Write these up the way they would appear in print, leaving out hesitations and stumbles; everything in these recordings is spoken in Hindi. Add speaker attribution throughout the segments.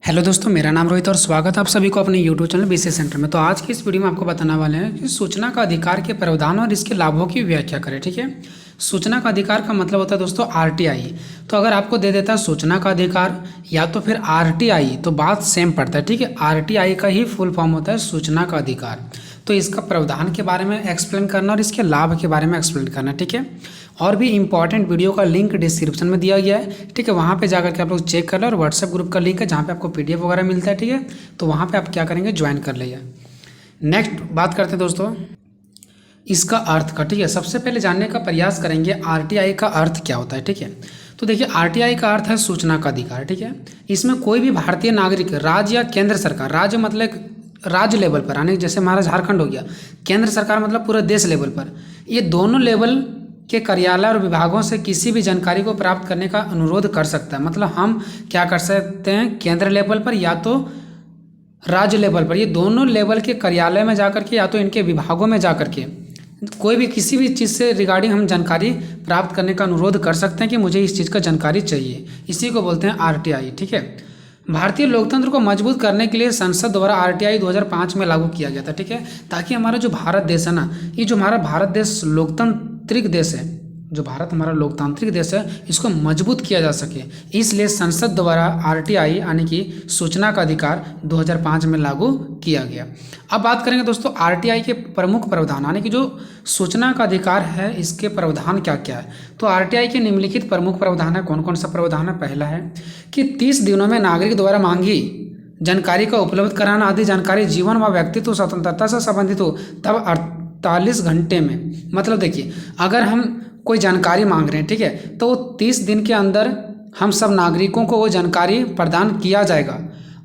Speaker 1: हेलो दोस्तों, मेरा नाम रोहित और स्वागत है आप सभी को अपने यूट्यूब चैनल बीसी सेंटर में। तो आज की इस वीडियो में आपको बताने वाले हैं कि सूचना का अधिकार के प्रावधान और इसके लाभों की व्याख्या करें। ठीक है, सूचना का अधिकार का मतलब होता है दोस्तों आरटीआई। तो अगर आपको दे देता है सूचना का अधिकार या तो फिर आरटीआई तो बात सेम पड़ता है। ठीक है, आरटीआई का ही फुल फॉर्म होता है सूचना का अधिकार। तो इसका प्रावधान के बारे में एक्सप्लेन करना और इसके लाभ के बारे में एक्सप्लेन करना। ठीक है, और भी इंपॉर्टेंट वीडियो का लिंक डिस्क्रिप्शन में दिया गया है। ठीक है, वहाँ पे जाकर के आप लोग चेक कर लें और व्हाट्सएप ग्रुप का लिंक है जहाँ पे आपको पीडीएफ वगैरह मिलता है। ठीक है, तो वहाँ पे आप क्या करेंगे, ज्वाइन कर लीजिए। नेक्स्ट बात करते हैं दोस्तों इसका अर्थ का। ठीक है, सबसे पहले जानने का प्रयास करेंगे आरटीआई का अर्थ क्या होता है। ठीक है, तो देखिए आरटीआई का अर्थ है सूचना का अधिकार। ठीक है, इसमें कोई भी भारतीय नागरिक राज्य या केंद्र सरकार, राज्य मतलब राज्य लेवल पर, यानी जैसे हमारा झारखंड हो गया, केंद्र सरकार मतलब पूरे देश लेवल पर, ये दोनों लेवल के कार्यालय और विभागों से किसी भी जानकारी को प्राप्त करने का अनुरोध कर सकता है। मतलब हम क्या कर सकते हैं, केंद्र लेवल पर या तो राज्य लेवल पर, ये दोनों लेवल के कार्यालय में जाकर के या तो इनके विभागों में जाकर के कोई भी किसी भी चीज़ से रिगार्डिंग हम जानकारी प्राप्त करने का अनुरोध कर सकते हैं कि मुझे इस चीज़ का जानकारी चाहिए। इसी को बोलते हैं आरटीआई। ठीक है, भारतीय लोकतंत्र को मजबूत करने के लिए संसद द्वारा आरटीआई 2005 में लागू किया गया था। ठीक है, ताकि हमारा जो भारत देश है ना, ये जो हमारा भारत देश लोकतांत्रिक देश है, जो भारत हमारा लोकतांत्रिक देश है, इसको मजबूत किया जा सके, इसलिए संसद द्वारा आरटीआई यानी कि सूचना का अधिकार 2005 में लागू किया गया। अब बात करेंगे दोस्तों आरटीआई के प्रमुख प्रावधान, यानी कि जो सूचना का अधिकार है इसके प्रावधान क्या क्या है। तो आरटीआई के निम्नलिखित प्रमुख प्रावधान है। कौन कौन सा प्रावधान है? पहला है कि 30 दिनों में नागरिक द्वारा मांगी जानकारी का उपलब्ध कराना। आदि जानकारी जीवन व व्यक्तित्व स्वतंत्रता से संबंधित हो तब 48 घंटे में। मतलब देखिए, अगर हम कोई जानकारी मांग रहे हैं, ठीक है, तो 30 दिन के अंदर हम सब नागरिकों को वो जानकारी प्रदान किया जाएगा।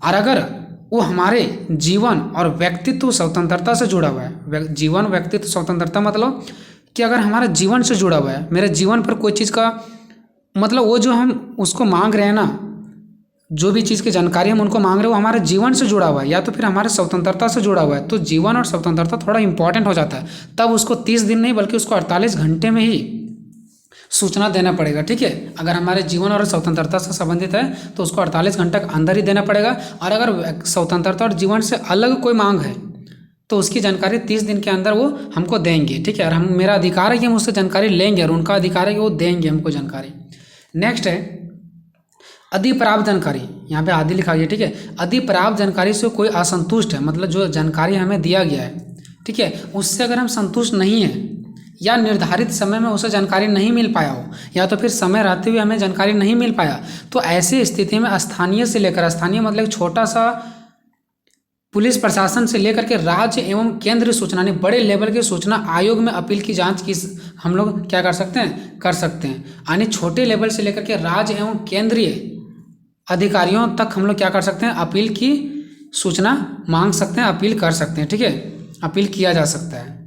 Speaker 1: और अगर वो हमारे जीवन और व्यक्तित्व स्वतंत्रता से जुड़ा हुआ है, जीवन व्यक्तित्व स्वतंत्रता मतलब कि अगर हमारा जीवन से जुड़ा हुआ है, मेरे जीवन पर कोई चीज़ का मतलब वो जो हम उसको मांग रहे हैं ना, जो भी चीज़ की जानकारी हम उनको मांग रहे हैं वो हमारे जीवन से जुड़ा हुआ है या तो फिर हमारे स्वतंत्रता से जुड़ा हुआ है, तो जीवन और स्वतंत्रता थोड़ा इंपॉर्टेंट हो जाता है। तब उसको 30 दिन नहीं बल्कि उसको 48 घंटे में ही सूचना देना पड़ेगा। ठीक है, अगर हमारे जीवन और स्वतंत्रता से संबंधित है तो उसको 48 घंटे के अंदर ही देना पड़ेगा। और अगर स्वतंत्रता और जीवन से अलग कोई मांग है तो उसकी जानकारी 30 दिन के अंदर वो हमको देंगे। ठीक है, और हम मेरा अधिकार है कि हम उससे जानकारी लेंगे और उनका अधिकार है कि वो देंगे हमको जानकारी। नेक्स्ट है अधिप्राप्त जानकारी। यहाँ पे आदि लिखा गया। ठीक है, अधिप्राप्त जानकारी से कोई असंतुष्ट है, मतलब जो जानकारी हमें दिया गया है, ठीक है, उससे अगर हम संतुष्ट नहीं हैं या निर्धारित समय में उसे जानकारी नहीं मिल पाया हो या तो फिर समय रहते हुए हमें जानकारी नहीं मिल पाया, तो ऐसी स्थिति में स्थानीय से लेकर, स्थानीय मतलब छोटा सा पुलिस प्रशासन से लेकर के राज्य एवं केंद्रीय सूचना यानी बड़े लेवल के सूचना आयोग में अपील की जांच की हम लोग क्या कर सकते हैं, कर सकते हैं। यानी छोटे लेवल से लेकर के राज्य एवं केंद्रीय अधिकारियों तक हम लोग क्या कर सकते हैं, अपील की सूचना मांग सकते हैं, अपील कर सकते हैं। ठीक है, अपील किया जा सकता है।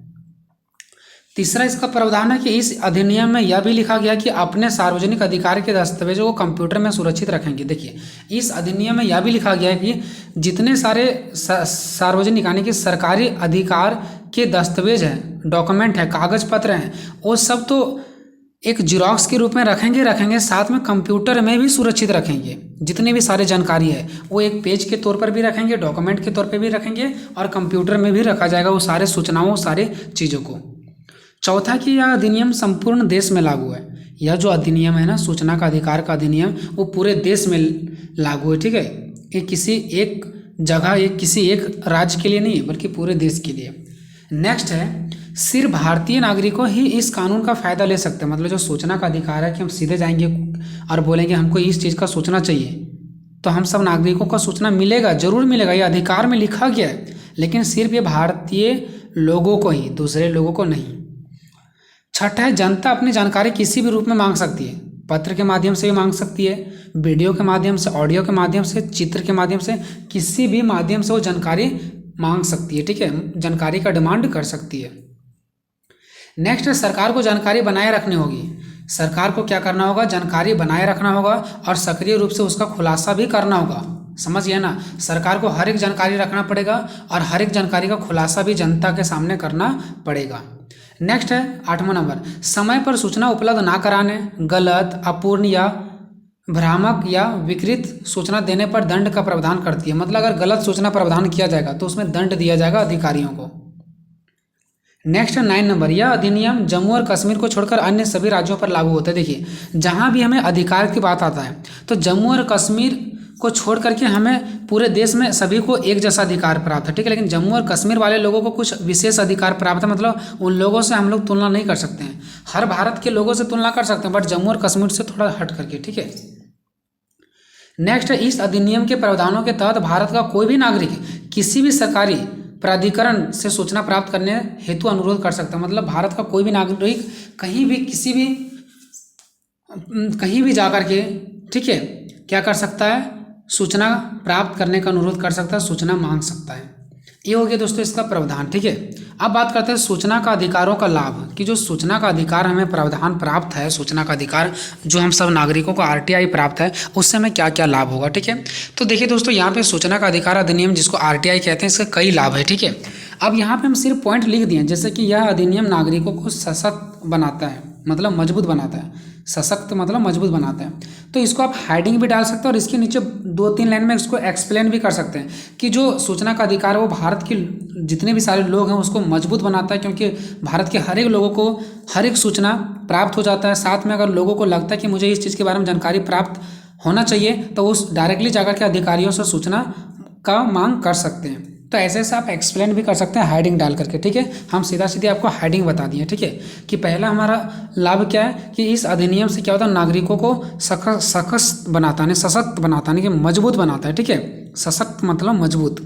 Speaker 1: तीसरा इसका प्रावधान है कि इस अधिनियम में यह भी लिखा गया कि अपने सार्वजनिक अधिकार के दस्तावेजों को कंप्यूटर में सुरक्षित रखेंगे। देखिए, इस अधिनियम में यह भी लिखा गया है कि जितने सारे सार्वजनिक यानी कि सरकारी अधिकार के दस्तावेज हैं, डॉक्यूमेंट हैं, कागज पत्र हैं, वो सब तो एक जिरॉक्स के रूप में रखेंगे, साथ में कंप्यूटर में भी सुरक्षित रखेंगे। जितने भी सारे जानकारी है वो एक पेज के तौर पर भी रखेंगे, डॉक्यूमेंट के तौर पर भी रखेंगे और कंप्यूटर में भी रखा जाएगा वो सारे सूचनाओं, सारे चीज़ों को। चौथा कि यह अधिनियम संपूर्ण देश में लागू है। यह जो अधिनियम है ना, सूचना का अधिकार का अधिनियम, वो पूरे देश में लागू है। ठीक है, ये किसी एक जगह, ये किसी एक राज्य के लिए नहीं है बल्कि पूरे देश के लिए। नेक्स्ट है सिर्फ भारतीय नागरिकों ही इस कानून का फ़ायदा ले सकते हैं। मतलब जो सूचना का अधिकार है कि हम सीधे जाएंगे और बोलेंगे हमको इस चीज़ का सूचना चाहिए, तो हम सब नागरिकों को सूचना मिलेगा, जरूर मिलेगा, ये अधिकार में लिखा गया है, लेकिन सिर्फ ये भारतीय लोगों को ही, दूसरे लोगों को नहीं। छठा है जनता अपनी जानकारी किसी भी रूप में मांग सकती है। पत्र के माध्यम से भी मांग सकती है, वीडियो के माध्यम से, ऑडियो के माध्यम से, चित्र के माध्यम से, किसी भी माध्यम से वो जानकारी मांग सकती है। ठीक है, जानकारी का डिमांड कर सकती है। नेक्स्ट है सरकार को जानकारी बनाए रखनी होगी। सरकार को क्या करना होगा, जानकारी बनाए रखना होगा और सक्रिय रूप से उसका खुलासा भी करना होगा। समझ गया ना, सरकार को हर एक जानकारी रखना पड़ेगा और हर एक जानकारी का खुलासा भी जनता के सामने करना पड़ेगा। नेक्स्ट है 8वां नंबर, समय पर सूचना उपलब्ध ना कराने, गलत, अपूर्ण या भ्रामक या विकृत सूचना देने पर दंड का प्रावधान करती है। मतलब अगर गलत सूचना प्रावधान किया जाएगा तो उसमें दंड दिया जाएगा अधिकारियों को। नेक्स्ट 9 नंबर, यह अधिनियम जम्मू और कश्मीर को छोड़कर अन्य सभी राज्यों पर लागू होता है। देखिए, जहाँ भी हमें अधिकार की बात आता है तो जम्मू और कश्मीर को छोड़ करके हमें पूरे देश में सभी को एक जैसा अधिकार प्राप्त है, ठीक है। लेकिन जम्मू और कश्मीर वाले लोगों को कुछ विशेष अधिकार प्राप्त है, मतलब उन लोगों से हम लोग तुलना नहीं कर सकते हैं। हर भारत के लोगों से तुलना कर सकते हैं, बट जम्मू और कश्मीर से थोड़ा हट करके, ठीक है। नेक्स्ट, इस अधिनियम के प्रावधानों के तहत भारत का कोई भी नागरिक किसी भी सरकारी प्राधिकरण से सूचना प्राप्त करने हेतु अनुरोध कर सकता है। मतलब भारत का कोई भी नागरिक कहीं भी किसी भी कहीं भी जाकर के, ठीक है, क्या कर सकता है, सूचना प्राप्त करने का अनुरोध कर सकता है, सूचना मांग सकता है। ये हो गया दोस्तों इसका प्रावधान, ठीक है। अब बात करते हैं सूचना का अधिकारों का लाभ, कि जो सूचना का अधिकार हमें प्रावधान प्राप्त है, सूचना का अधिकार जो हम सब नागरिकों को आरटीआई प्राप्त है, उससे हमें क्या क्या लाभ होगा, ठीक है। तो देखिए दोस्तों, यहाँ पे सूचना का अधिकार अधिनियम जिसको आरटीआई कहते हैं, इसके कई लाभ है, ठीक है। अब यहाँ पे हम सिर्फ पॉइंट लिख दिए, जैसे कि यह अधिनियम नागरिकों को सशक्त बनाता है, मतलब मजबूत बनाता है। सशक्त मतलब मजबूत बनाता है। तो इसको आप हेडिंग भी डाल सकते हैं और इसके नीचे 2-3 लाइन में इसको एक्सप्लेन भी कर सकते हैं कि जो सूचना का अधिकार है वो भारत के जितने भी सारे लोग हैं उसको मजबूत बनाता है, क्योंकि भारत के हर एक लोगों को हर एक सूचना प्राप्त हो जाता है। साथ में अगर लोगों को लगता है कि मुझे इस चीज़ के बारे में जानकारी प्राप्त होना चाहिए तो उस डायरेक्टली जाकर के अधिकारियों से सूचना का मांग कर सकते हैं। तो ऐसे से आप एक्सप्लेन भी कर सकते हैं हेडिंग डाल करके, ठीक है। हम सीधा सीधे आपको हेडिंग बता दिए, ठीक है, कि पहला हमारा लाभ क्या है कि इस अधिनियम से क्या होता है, नागरिकों को सशक्त बनाता है, सशक्त बनाता है, कि मजबूत बनाता है, ठीक है। सशक्त मतलब मजबूत।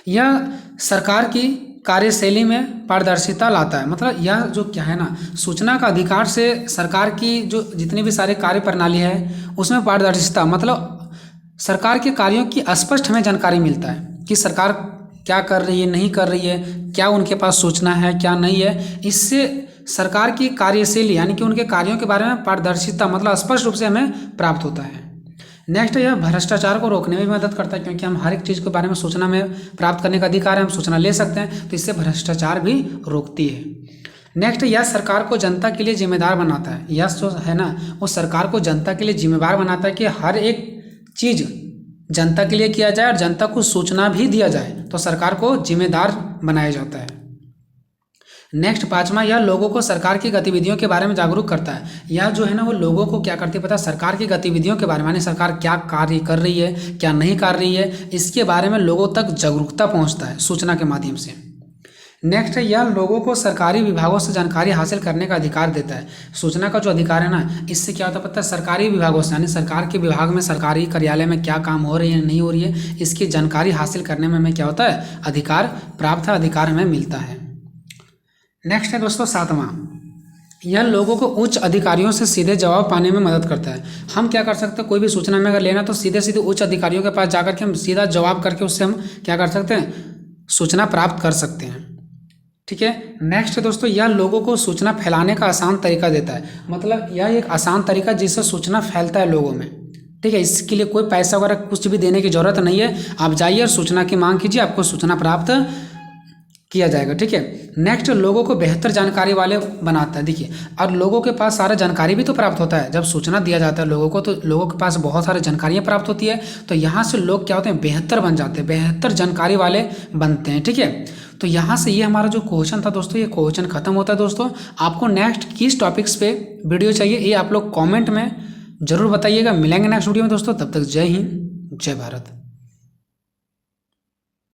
Speaker 1: यह सरकार की कार्यशैली में पारदर्शिता लाता है। मतलब यह जो क्या है ना, सूचना का अधिकार से सरकार की जो जितनी भी सारे कार्य प्रणाली है उसमें पारदर्शिता, मतलब सरकार के कार्यों की स्पष्ट हमें जानकारी मिलता है कि सरकार क्या कर रही है, नहीं कर रही है, क्या उनके पास सूचना है, क्या नहीं है। इससे सरकार की कार्यशैली यानी कि उनके कार्यों के बारे में पारदर्शिता मतलब स्पष्ट रूप से हमें प्राप्त होता है। नेक्स्ट, यह भ्रष्टाचार को रोकने में भी मदद करता है, क्योंकि हम हर एक चीज़ के बारे में सूचना में प्राप्त करने का अधिकार है, हम सूचना ले सकते हैं, तो इससे भ्रष्टाचार भी रोकती है। नेक्स्ट, यह सरकार को जनता के लिए जिम्मेदार बनाता है। यह जो है ना, वो सरकार को जनता के लिए जिम्मेदार बनाता है कि हर एक चीज़ जनता के लिए किया जाए और जनता को सूचना भी दिया जाए, तो सरकार को जिम्मेदार बनाया जाता है। नेक्स्ट 5वां, यह लोगों को सरकार की गतिविधियों के बारे में जागरूक करता है। यह जो है ना, वो लोगों को क्या करती है पता है, सरकार की गतिविधियों के बारे में, यानी सरकार क्या कार्य कर रही है, क्या नहीं कर रही है, इसके बारे में लोगों तक जागरूकता पहुंचता है सूचना के माध्यम से। नेक्स्ट है, यह लोगों को सरकारी विभागों से जानकारी हासिल करने का अधिकार देता है। सूचना का जो अधिकार है ना, इससे क्या होता है पता है, सरकारी विभागों से यानी सरकार के विभाग में, सरकारी कार्यालय में क्या काम हो रही है नहीं हो रही है, इसकी जानकारी हासिल करने में हमें क्या होता है, अधिकार प्राप्त है, अधिकार हमें मिलता है। नेक्स्ट है दोस्तों 7वां, यह लोगों को उच्च अधिकारियों से सीधे जवाब पाने में मदद करता है। हम क्या कर सकते हैं, कोई भी सूचना में अगर लेना तो सीधे सीधे उच्च अधिकारियों के पास जाकर के हम सीधा जवाब करके उससे हम क्या कर सकते हैं, सूचना प्राप्त कर सकते हैं, ठीक है। नेक्स्ट दोस्तों, यह लोगों को सूचना फैलाने का आसान तरीका देता है। मतलब यह एक आसान तरीका जिससे सूचना फैलता है लोगों में, ठीक है। इसके लिए कोई पैसा वगैरह कुछ भी देने की जरूरत नहीं है। आप जाइए और सूचना की मांग कीजिए, आपको सूचना प्राप्त किया जाएगा, ठीक है। नेक्स्ट, लोगों को बेहतर जानकारी वाले बनाता है। देखिए, और लोगों के पास सारा जानकारी भी तो प्राप्त होता है। जब सूचना दिया जाता है लोगों को तो लोगों के पास बहुत सारी जानकारियाँ प्राप्त होती है, तो यहाँ से लोग क्या होते हैं, बेहतर बन जाते हैं, बेहतर जानकारी वाले बनते हैं, ठीक है। तो यहाँ से ये हमारा जो क्वेश्चन था दोस्तों, ये क्वेश्चन खत्म होता है। दोस्तों, आपको नेक्स्ट किस टॉपिक्स पे वीडियो चाहिए ये आप लोग कमेंट में जरूर बताइएगा। मिलेंगे नेक्स्ट वीडियो में दोस्तों, तब तक जय हिंद, जय भारत।